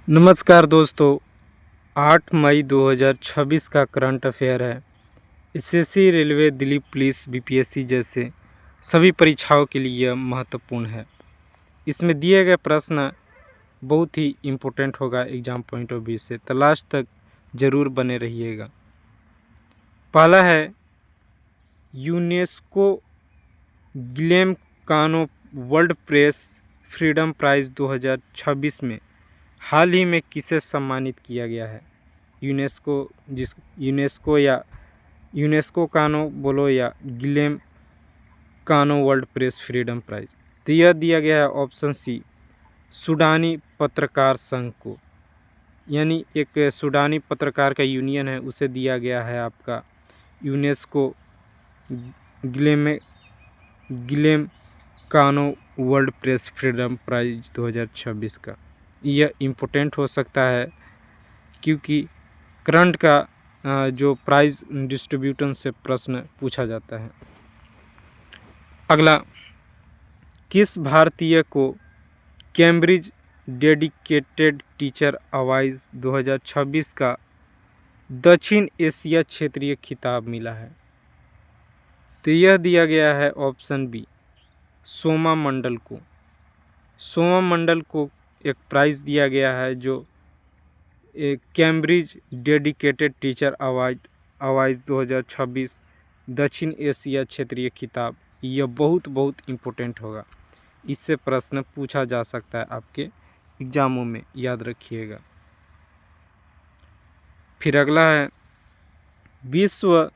नमस्कार दोस्तों। 8 मई 2026 का करंट अफेयर है। SSC, railway, Delhi police, BPSC जैसे सभी परीक्षाओं के लिए यह महत्वपूर्ण है। इसमें दिए गए प्रश्न बहुत ही इम्पोर्टेंट होगा एग्जाम पॉइंट ऑफ व्यू से, तो लास्ट तक ज़रूर बने रहिएगा। पहला है यूनेस्को गिलेम कानो वर्ल्ड प्रेस फ्रीडम प्राइज़ 2026 में हाल ही में किसे सम्मानित किया गया है। यूनेस्को कानो बोलो या गिलेम कानो वर्ल्ड प्रेस फ्रीडम प्राइज़, तो यह दिया गया है ऑप्शन सी, सूडानी पत्रकार संघ को। यानी एक सूडानी पत्रकार का यूनियन है, उसे दिया गया है आपका यूनेस्को गिलेम कानो वर्ल्ड प्रेस फ्रीडम प्राइज़ 2026 का। यह इम्पोर्टेंट हो सकता है क्योंकि करंट का जो प्राइज़ डिस्ट्रीब्यूशन से प्रश्न पूछा जाता है। अगला, किस भारतीय को कैम्ब्रिज डेडिकेटेड टीचर अवार्ड 2026 का दक्षिण एशिया क्षेत्रीय खिताब मिला है? तो यह दिया गया है ऑप्शन बी, सोमा मंडल को। सोमा मंडल को एक प्राइज़ दिया गया है जो एक कैम्ब्रिज डेडिकेटेड टीचर अवार्ड 2026 दक्षिण एशिया क्षेत्रीय खिताब। यह बहुत इम्पोर्टेंट होगा, इससे प्रश्न पूछा जा सकता है आपके एग्जामों में, याद रखिएगा। फिर अगला है, विश्व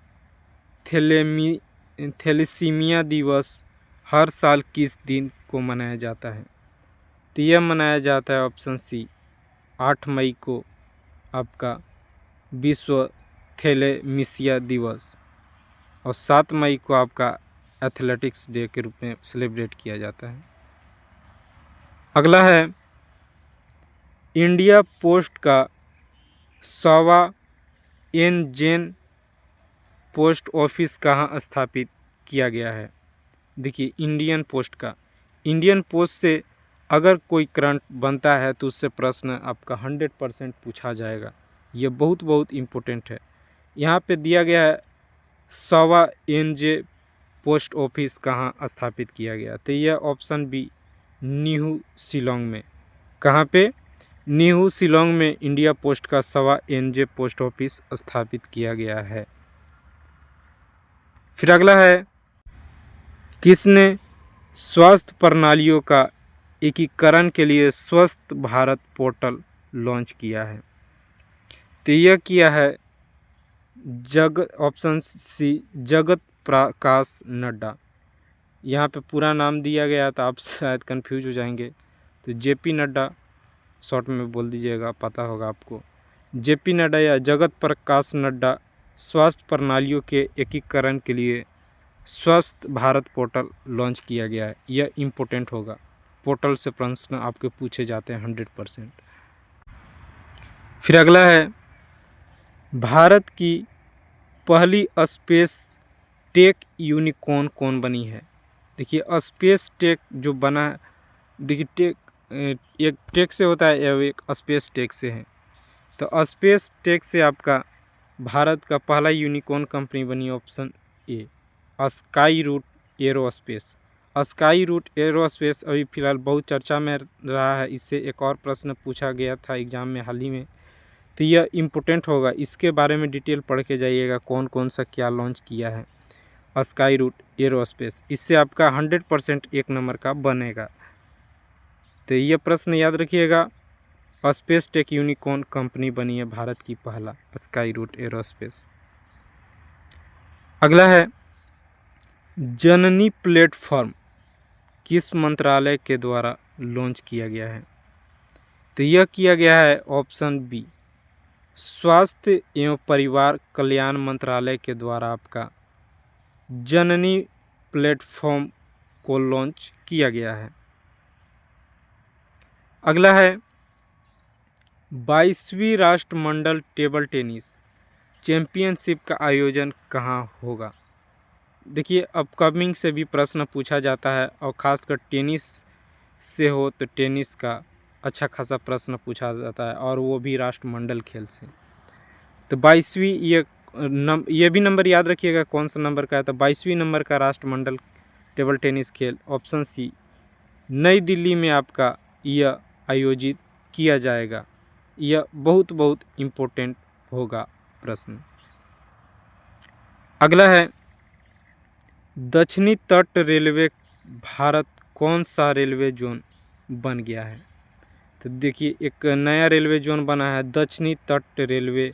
थैलेसीमिया दिवस हर साल किस दिन को मनाया जाता है? तो यह मनाया जाता है ऑप्शन सी, 8 मई को आपका विश्व थैलेसीमिया दिवस, और 7 मई को आपका एथलेटिक्स डे के रूप में सेलिब्रेट किया जाता है। अगला है, इंडिया पोस्ट का 100वां जेन पोस्ट ऑफिस कहाँ स्थापित किया गया है? देखिए, इंडियन पोस्ट से अगर कोई करंट बनता है तो उससे प्रश्न आपका 100% पूछा जाएगा। ये बहुत इम्पोर्टेंट है। यहाँ पे दिया गया है 100वां एनजे पोस्ट ऑफिस कहाँ स्थापित किया गया, तो यह ऑप्शन बी, न्यू शिलोंग में। कहाँ पे? न्यू शिलोंग में इंडिया पोस्ट का 100वां एनजे पोस्ट ऑफिस स्थापित किया गया है। फिर अगला है, किसने स्वास्थ्य प्रणालियों का एकीकरण के लिए स्वस्थ भारत पोर्टल लॉन्च किया है? तो यह किया है ऑप्शन सी, जगत प्रकाश नड्डा। यहाँ पे पूरा नाम दिया गया तो आप शायद कंफ्यूज हो जाएंगे, तो जेपी नड्डा शॉर्ट में बोल दीजिएगा, पता होगा आपको। जेपी नड्डा या जगत प्रकाश नड्डा स्वास्थ्य प्रणालियों के एकीकरण के लिए स्वस्थ भारत पोर्टल लॉन्च किया गया है। यह इम्पोर्टेंट होगा, पोर्टल से प्रश्न आपके पूछे जाते हैं 100%। फिर अगला है, भारत की पहली स्पेस टेक यूनिकॉर्न कौन बनी है? देखिए, स्पेस टेक जो बना है, देखिए टेक एक टेक से होता है या एक स्पेस टेक से है। तो स्पेस टेक से आपका भारत का पहला यूनिकॉर्न कंपनी बनी, option A, Skyroot Aerospace. Skyroot Aerospace अभी फ़िलहाल बहुत चर्चा में रहा है, इससे एक और प्रश्न पूछा गया था एग्ज़ाम में हाल ही में, तो यह इम्पोर्टेंट होगा। इसके बारे में डिटेल पढ़ के जाइएगा, कौन कौन सा क्या लॉन्च किया है स्काई रूट एरोस्पेस। इससे आपका 100% एक नंबर का बनेगा। तो यह प्रश्न याद रखिएगा, स्पेस टेक यूनिकॉर्न कंपनी बनी है भारत की पहला, स्काई रूट एरोस्पेस। अगला है, जननी प्लेटफॉर्म किस मंत्रालय के द्वारा लॉन्च किया गया है? तो यह किया गया है ऑप्शन बी, स्वास्थ्य एवं परिवार कल्याण मंत्रालय के द्वारा आपका जननी प्लेटफॉर्म को लॉन्च किया गया है। अगला है, 22वीं राष्ट्रमंडल टेबल टेनिस चैंपियनशिप का आयोजन कहाँ होगा? देखिए, अपकमिंग से भी प्रश्न पूछा जाता है, और ख़ासकर टेनिस से हो तो टेनिस का अच्छा खासा प्रश्न पूछा जाता है और वो भी राष्ट्रमंडल खेल से। तो 22वीं ये भी नंबर याद रखिएगा कौन सा नंबर का है। तो 22वीं नंबर का राष्ट्रमंडल टेबल टेनिस खेल ऑप्शन सी नई दिल्ली में आपका यह आयोजित किया जाएगा। यह बहुत बहुत इम्पोर्टेंट होगा प्रश्न। अगला है दक्षिणी तट रेलवे भारत कौन सा रेलवे जोन बन गया है। तो देखिए एक नया रेलवे जोन बना है दक्षिणी तट रेलवे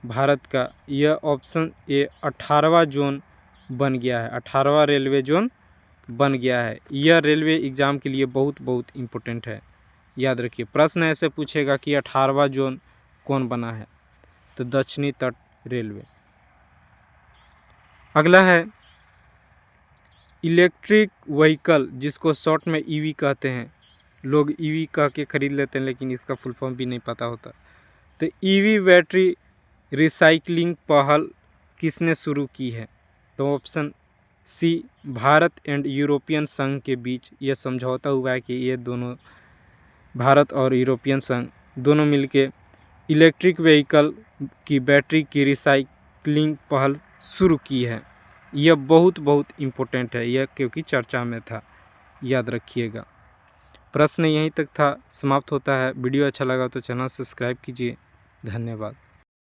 भारत का। यह ऑप्शन ए 18वां जोन बन गया है। 18वां रेलवे जोन बन गया है। यह रेलवे एग्ज़ाम के लिए बहुत बहुत इम्पोर्टेंट है, याद रखिए। प्रश्न ऐसे पूछेगा कि 18वां जोन कौन बना है, तो दक्षिणी तट रेलवे। अगला है इलेक्ट्रिक व्हीकल, जिसको शॉर्ट में ईवी कहते हैं। लोग ईवी कह के ख़रीद लेते हैं लेकिन इसका फुल फॉर्म भी नहीं पता होता। तो ईवी बैटरी रिसाइकलिंग पहल किसने शुरू की है। तो option C Bharat and European संघ के बीच यह समझौता हुआ है कि ये दोनों भारत और यूरोपियन संघ दोनों मिलके इलेक्ट्रिक व्हीकल की बैटरी की रिसाइकलिंग पहल शुरू की है। यह बहुत बहुत इम्पोर्टेंट है यह, क्योंकि चर्चा में था, याद रखिएगा। प्रश्न यहीं तक था, समाप्त होता है। वीडियो अच्छा लगा तो चैनल सब्सक्राइब कीजिए। धन्यवाद।